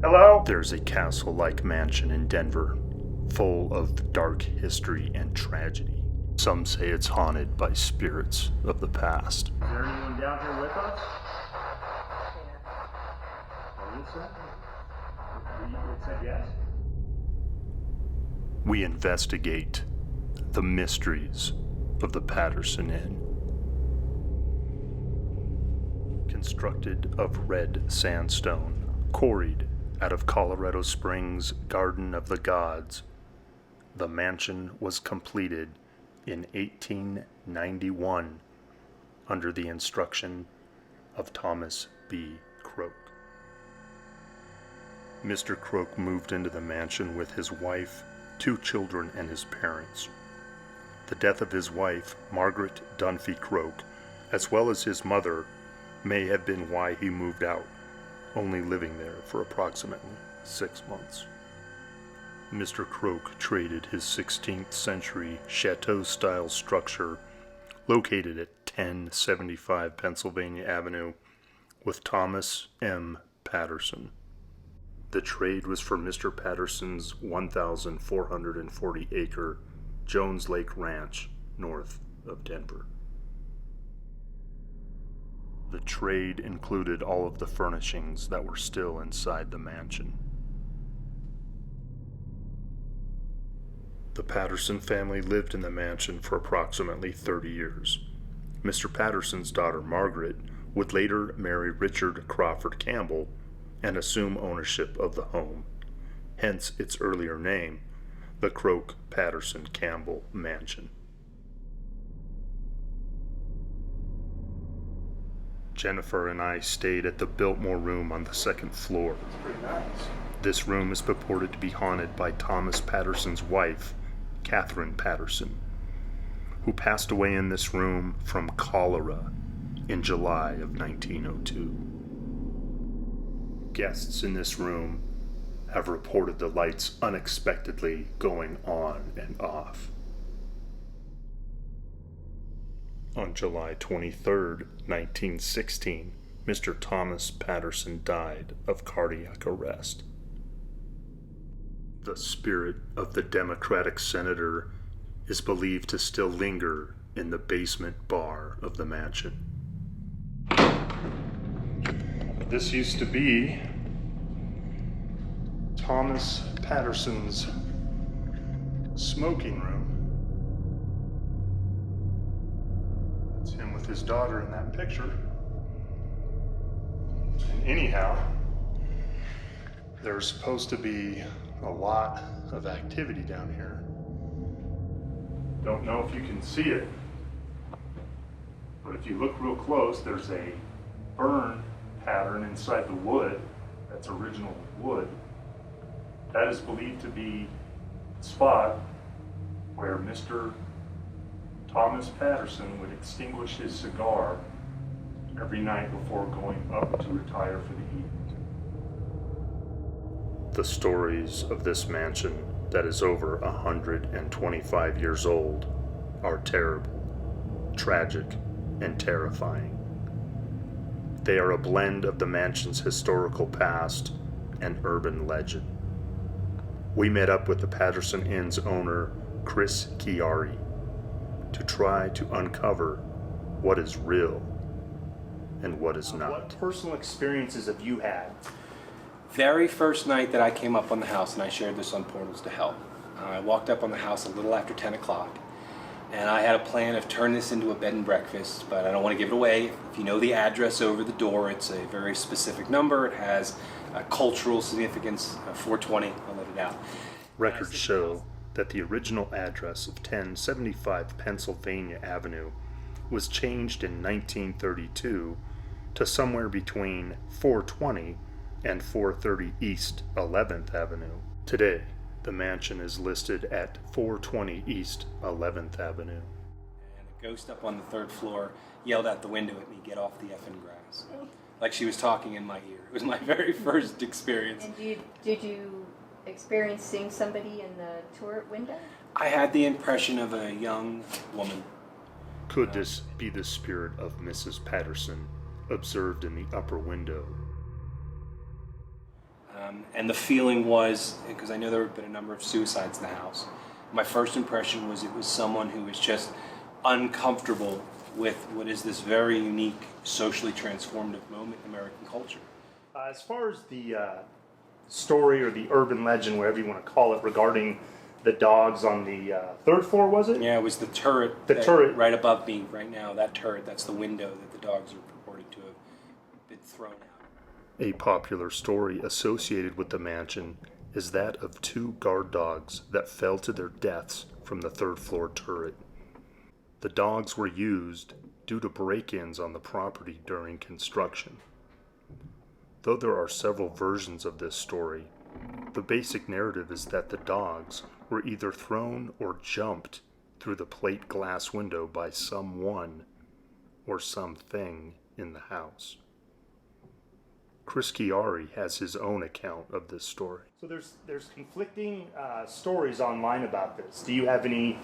Hello? There's a castle-like mansion in Denver, full of dark history and tragedy. Some say it's haunted by spirits of the past. Is there anyone down here with us? Lisa? It said yes? We investigate the mysteries of the Patterson Inn. Constructed of red sandstone, quarried out of Colorado Springs' Garden of the Gods, the mansion was completed in 1891 under the instruction of Thomas B. Croak. Mr. Croak moved into the mansion with his wife, 2 children, and his parents. The death of his wife, Margaret Dunphy Croak, as well as his mother, may have been why he moved out, only living there for approximately 6 months. Mr. Croak traded his 16th century chateau-style structure located at 1075 Pennsylvania Avenue with Thomas M. Patterson. The trade was for Mr. Patterson's 1,440-acre Jones Lake Ranch north of Denver. The trade included all of the furnishings that were still inside the mansion. The Patterson family lived in the mansion for approximately 30 years. Mr. Patterson's daughter Margaret would later marry Richard Crawford Campbell and assume ownership of the home, hence its earlier name, the Croak-Patterson-Campbell Mansion. Jennifer and I stayed at the Biltmore room on the 2nd floor. It's pretty nice. This room is purported to be haunted by Thomas Patterson's wife, Catherine Patterson, who passed away in this room from cholera in July of 1902. Guests in this room have reported the lights unexpectedly going on and off. On July 23, 1916, Mr. Thomas Patterson died of cardiac arrest. The spirit of the Democratic senator is believed to still linger in the basement bar of the mansion. This used to be Thomas Patterson's smoking room. That's him with his daughter in that picture. And anyhow, there's supposed to be a lot of activity down here. Don't know if you can see it, but if you look real close, there's a burn pattern inside the wood. That's original wood. That is believed to be the spot where Mr. Thomas Patterson would extinguish his cigar every night before going up to retire for the evening. The stories of this mansion that is over 125 years old are terrible, tragic, and terrifying. They are a blend of the mansion's historical past and urban legend. We met up with the Patterson Inn's owner, Chris Chiari, to try to uncover what is real and what is not. What personal experiences have you had? Very first night that I came up on the house, and I shared this on Portals to Hell, I walked up on the house a little after 10 o'clock, and I had a plan of turning this into a bed and breakfast, but I don't want to give it away. If you know the address over the door, it's a very specific number. It has a cultural significance, 420, I'll let it out. Records show that the original address of 1075 Pennsylvania Avenue was changed in 1932 to somewhere between 420 and 430 East 11th Avenue. Today, the mansion is listed at 420 East 11th Avenue. And a ghost up on the 3rd floor yelled out the window at me, "Get off the effing grass." Like she was talking in my ear. It was my very first experience. And did you experience seeing somebody in the turret window? I had the impression of a young woman. Could this be the spirit of Mrs. Patterson observed in the upper window? And the feeling was, because I know there have been a number of suicides in the house, my first impression was it was someone who was just uncomfortable with what is this very unique, socially transformative moment in American culture. As far as the story or the urban legend, whatever you want to call it, regarding the dogs on the third floor, was it? Yeah, it was the turret. Turret. Right above me right now, that turret, that's the window that the dogs are purported to have been thrown out. A popular story associated with the mansion is that of 2 guard dogs that fell to their deaths from the third floor turret. The dogs were used due to break-ins on the property during construction. Though there are several versions of this story, the basic narrative is that the dogs were either thrown or jumped through the plate glass window by someone or something in the house. Chris Chiari has his own account of this story. So there's conflicting stories online about this. Do you have any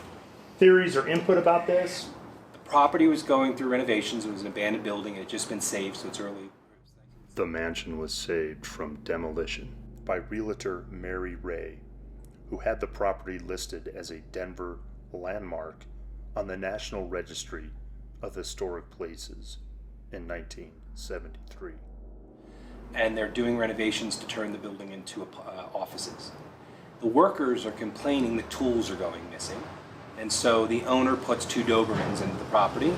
theories or input about this? The property was going through renovations. It was an abandoned building. It had just been saved, so it's early. The mansion was saved from demolition by realtor Mary Ray, who had the property listed as a Denver landmark on the National Registry of Historic Places in 1973. And they're doing renovations to turn the building into offices. The workers are complaining that tools are going missing, and so the owner puts 2 Dobermans into the property,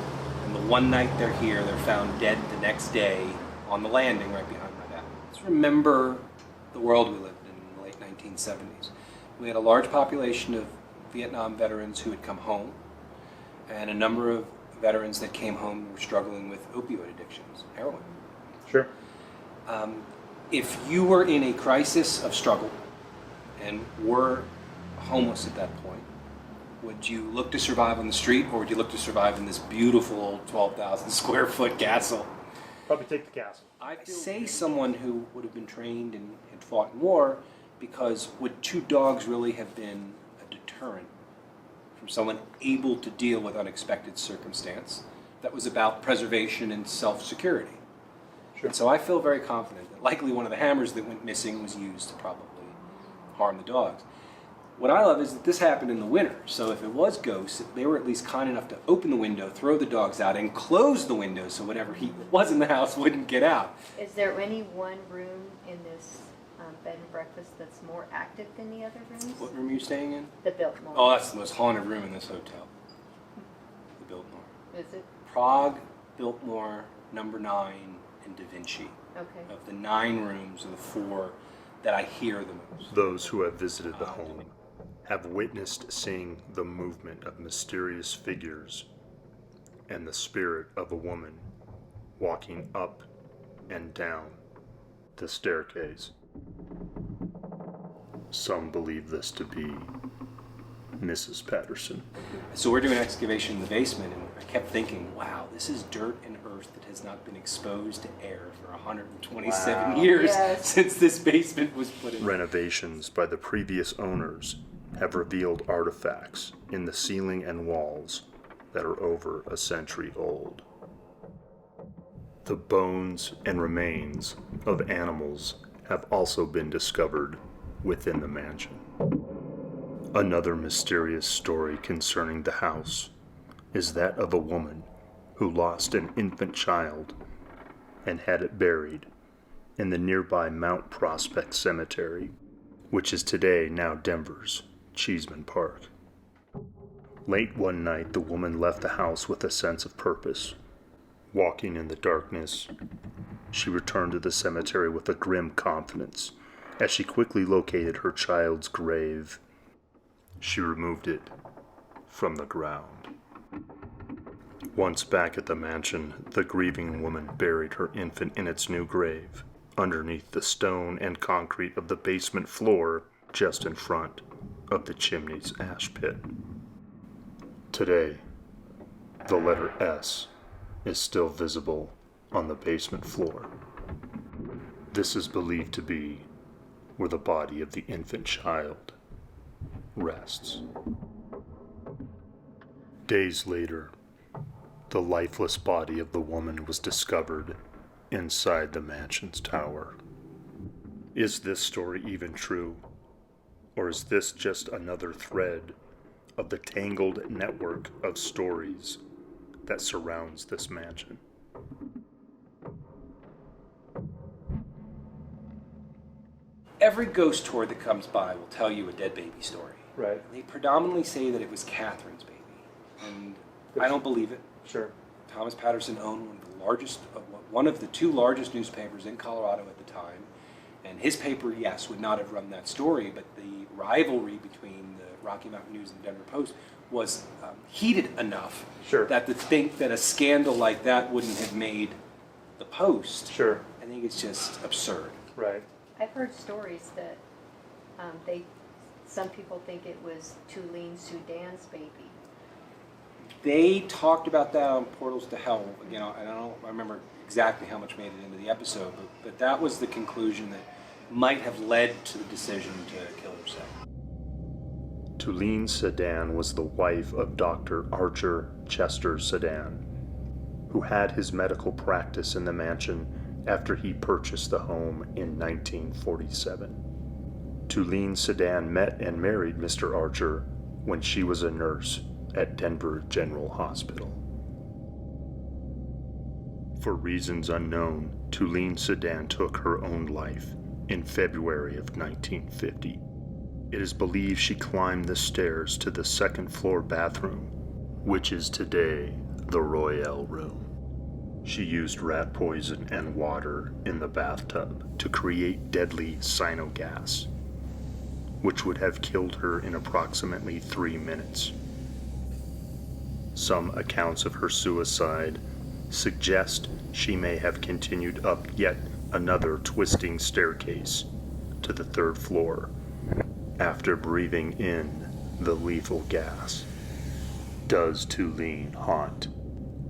and the one night they're here, they're found dead the next day on the landing right behind my back. Let's remember the world we lived in the late 1970s. We had a large population of Vietnam veterans who had come home, and a number of veterans that came home who were struggling with opioid addictions, heroin. Sure. If you were in a crisis of struggle and were homeless at that point, would you look to survive on the street, or would you look to survive in this beautiful old 12,000 square foot castle? Probably take the castle. I say someone who would have been trained and had fought in war, because would 2 dogs really have been a deterrent from someone able to deal with unexpected circumstance that was about preservation and self-security? Sure. And so I feel very confident that likely one of the hammers that went missing was used to probably harm the dogs. What I love is that this happened in the winter, so if it was ghosts, they were at least kind enough to open the window, throw the dogs out, and close the window so whatever heat was in the house wouldn't get out. Is there any one room in this bed and breakfast that's more active than the other rooms? What room are you staying in? The Biltmore. Oh, that's the most haunted room in this hotel. The Biltmore. Is it? Prague, Biltmore, number 9, and Da Vinci. Okay. Of the 9 rooms, are the 4 that I hear the most. Those who have visited the home have witnessed seeing the movement of mysterious figures and the spirit of a woman walking up and down the staircase. Some believe this to be Mrs. Patterson. So we're doing an excavation in the basement, and I kept thinking, wow, this is dirt and earth that has not been exposed to air for 127 Wow. years Yes. since this basement was put in. Renovations by the previous owners have revealed artifacts in the ceiling and walls that are over a century old. The bones and remains of animals have also been discovered within the mansion. Another mysterious story concerning the house is that of a woman who lost an infant child and had it buried in the nearby Mount Prospect Cemetery, which is today now Denver's Cheeseman Park. Late one night, the woman left the house with a sense of purpose. Walking in the darkness, she returned to the cemetery with a grim confidence as she quickly located her child's grave. She removed it from the ground. Once back at the mansion, the grieving woman buried her infant in its new grave, underneath the stone and concrete of the basement floor just in front of the chimney's ash pit. Today, the letter S is still visible on the basement floor. This is believed to be where the body of the infant child rests. Days later, the lifeless body of the woman was discovered inside the mansion's tower. Is this story even true? Or is this just another thread of the tangled network of stories that surrounds this mansion? Every ghost tour that comes by will tell you a dead baby story. Right. They predominantly say that it was Catherine's baby, and I don't believe it. Sure. Thomas Patterson owned one of the two largest newspapers in Colorado at the time, and his paper, yes, would not have run that story, but the rivalry between the Rocky Mountain News and the Denver Post was heated enough Sure. that to think that a scandal like that wouldn't have made the Post, Sure. I think it's just absurd. Right. I've heard stories that some people think it was Tulane Sudan's baby. They talked about that on Portals to Hell. You know, I don't remember exactly how much made it into the episode, but that was the conclusion that might have led to the decision to kill herself. Tulane Sedan was the wife of Dr. Archer Chester Sedan, who had his medical practice in the mansion after he purchased the home in 1947. Tulane Sedan met and married Mr. Archer when she was a nurse at Denver General Hospital. For reasons unknown, Tulane Sedan took her own life in February of 1950. It is believed she climbed the stairs to the second-floor bathroom, which is today the Royale Room. She used rat poison and water in the bathtub to create deadly cyanogas, which would have killed her in approximately 3 minutes. Some accounts of her suicide suggest she may have continued up yet another twisting staircase to the 3rd floor after breathing in the lethal gas. Does Tulane haunt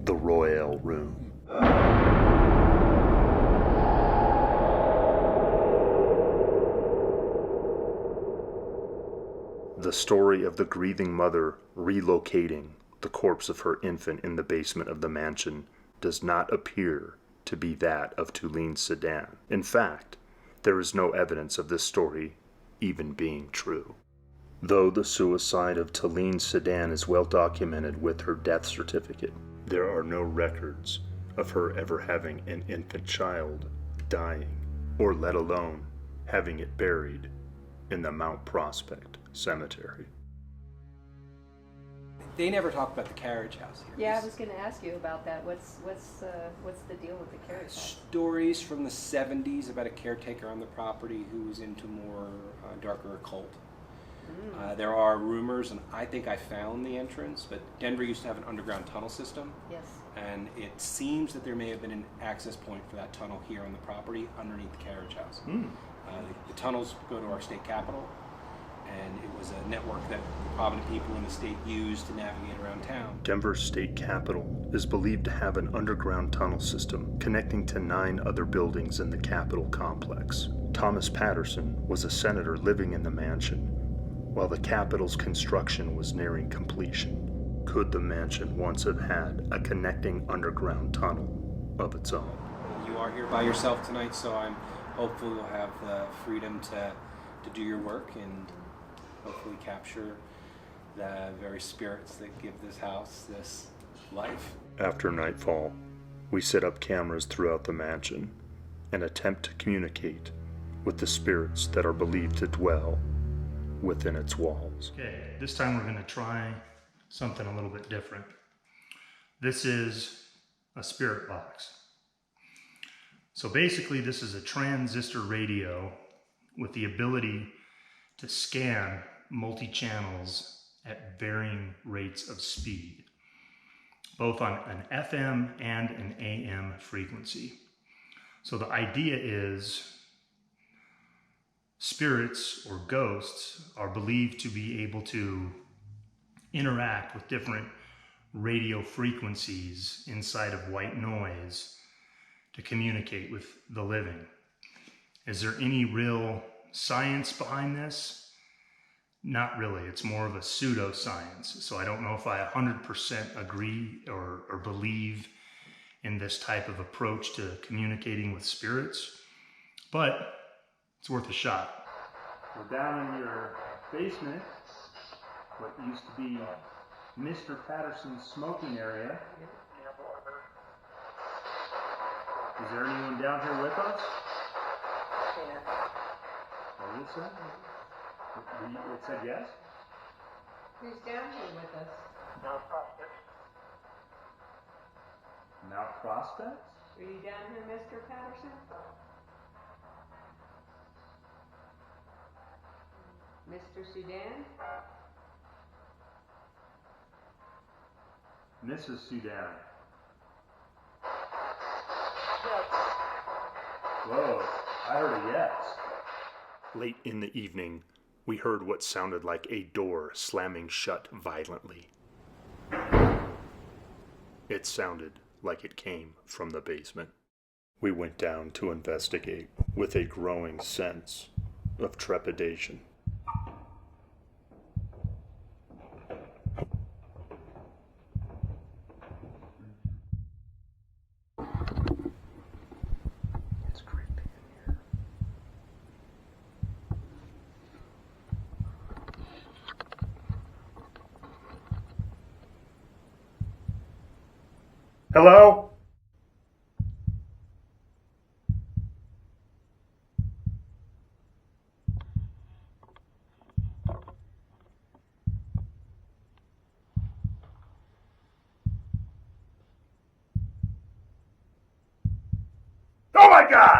the Royale Room? The story of the grieving mother relocating the corpse of her infant in the basement of the mansion does not appear to be that of Tulane Sedan. In fact, there is no evidence of this story even being true. Though the suicide of Tulane Sedan is well documented with her death certificate, there are no records of her ever having an infant child dying, or let alone having it buried in the Mount Prospect Cemetery. They never talk about the carriage house here. Yeah, I was going to ask you about that. What's the deal with the carriage house? Stories from the 70s about a caretaker on the property who was into more darker occult. There are rumors, and I think I found the entrance, but Denver used to have an underground tunnel system. Yes. And it seems that there may have been an access point for that tunnel here on the property underneath the carriage house. The tunnels go to our state capitol, and it was a network that prominent people in the state used to navigate around town. Denver's state capitol is believed to have an underground tunnel system connecting to 9 other buildings in the Capitol complex. Thomas Patterson was a senator living in the mansion while the Capitol's construction was nearing completion. Could the mansion once have had a connecting underground tunnel of its own? You are here by yourself tonight, so I'm hopeful you'll have the freedom to do your work and hopefully capture the very spirits that give this house this life. After nightfall, we set up cameras throughout the mansion and attempt to communicate with the spirits that are believed to dwell within its walls. Okay, this time we're going to try something a little bit different. This is a spirit box. So basically this is a transistor radio with the ability to scan multi-channels at varying rates of speed, both on an FM and an AM frequency. So the idea is spirits or ghosts are believed to be able to interact with different radio frequencies inside of white noise to communicate with the living. Is there any real science behind this? Not really. It's more of a pseudoscience. So I don't know if I 100% agree or believe in this type of approach to communicating with spirits. But It's worth a shot. We're down in your basement, what used to be Mr. Patterson's smoking area. Is there anyone down here with us? What did it say? It said yes? Who's down here with us? Mount Prospects? Are you down here, Mr. Patterson? Mr. Sudan? Mrs. Sudan. Whoa, I heard a yes. Late in the evening, we heard what sounded like a door slamming shut violently. It sounded like it came from the basement. We went down to investigate with a growing sense of trepidation. It's creepy in here. Hello? Oh my God!